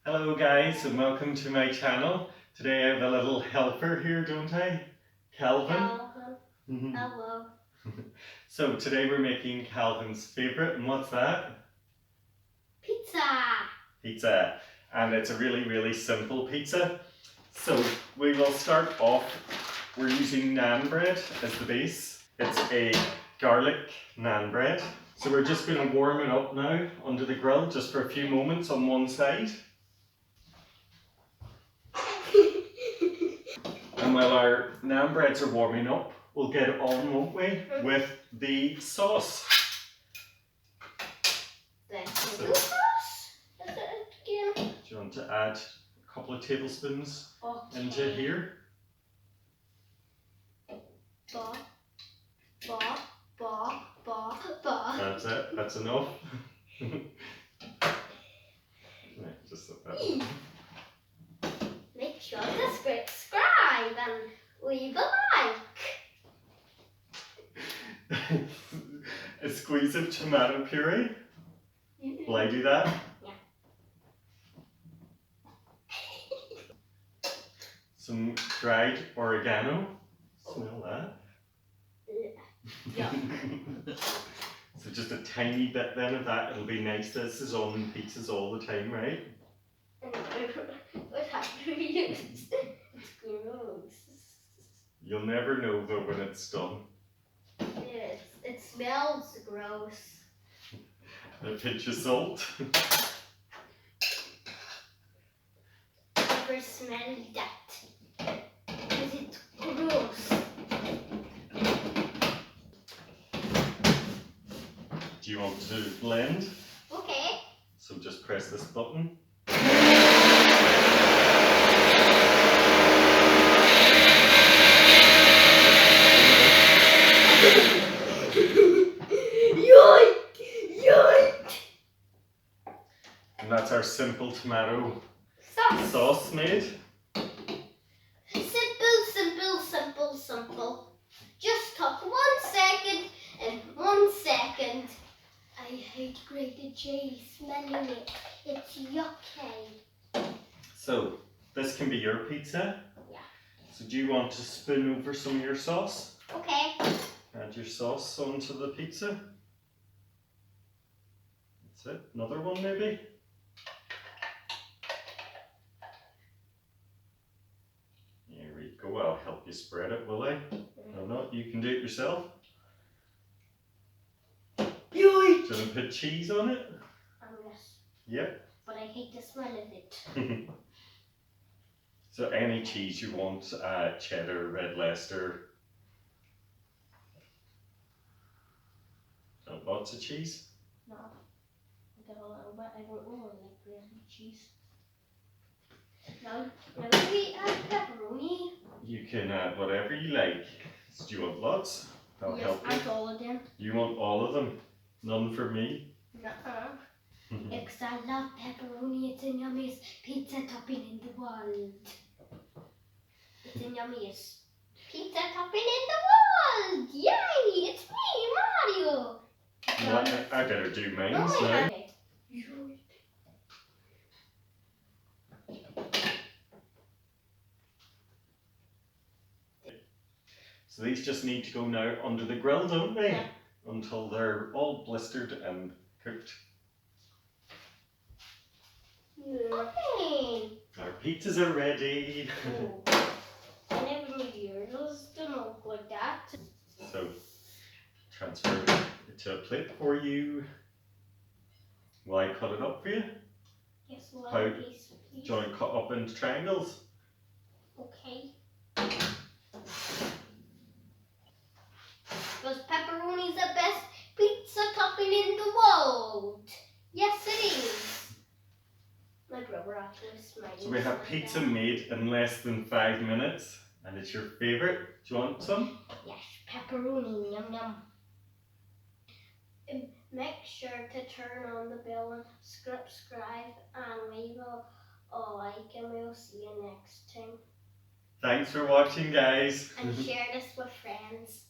Hello guys and welcome to my channel. Today I have a little helper here, don't I? Calvin. Hello. So today we're making Calvin's favourite, and what's that? Pizza. Pizza. And it's a really simple pizza. So we will start off, we're using naan bread as the base. It's a garlic naan bread. So we're just going to warm it up now under the grill just for a few moments on one side. And while our naan breads are warming up, we'll get on, won't we, with the sauce. The sauce? Is it again? Do you want to add a couple of tablespoons into here? That's it, that's enough. Just like that. Make sure to subscribe and leave a like. A squeeze of tomato puree. Will I do that? Yeah. Some dried oregano. Smell that. Yeah. So just a tiny bit then of that. It'll be nice. This is on pizzas all the time, right? What happened? It's gross. You'll never know though when it's done. Yes, it smells gross. A pinch of salt. Never smelled that. Because it's gross. Do you want to blend? Okay. So just press this button. And that's our simple tomato sauce made. Simple. Just took 1 second and 1 second. I hate grated cheese, smelling it. It's yucky. So this can be your pizza. Yeah. So do you want to spoon over some of your sauce? Okay. Add your sauce onto the pizza. That's it. Another one maybe. There we go. I'll help you spread it, will I? No, not. You can do it yourself. Do you want to put cheese on it? Yes. Yep. But I hate the smell of it. So any cheese you want, cheddar, red Leicester. Oh, lots of cheese? No. I got a little bit. I don't know like grated cheese. Now we add pepperoni. You can add whatever you like. So do you want lots? I'll help you. Add all of them. You want all of them? None for me? Nuh-uh. Because I love pepperoni. It's the yummiest pizza topping in the world. It's the yummiest pizza topping in the world. Yay! It's me, Mario. Well, I better do mine now. So these just need to go now under the grill, don't they? Yeah. Until they're all blistered and cooked. Okay. Our pizzas are ready. Oh. I never knew yours didn't look like that. So transfer it to a plate for you. Will I cut it up for you? Yes, one How- piece, please. Do you want to cut up into triangles? Okay. Because pepperoni is the best pizza topping in the world. Yes, it is. My brother actually smiles. So we have pizza made in less than 5 minutes, and it's your favourite. Do you want some? Yes, pepperoni, yum yum. Make sure to turn on the bell and subscribe, and leave a like, and we'll see you next time. Thanks for watching, guys. And share this with friends.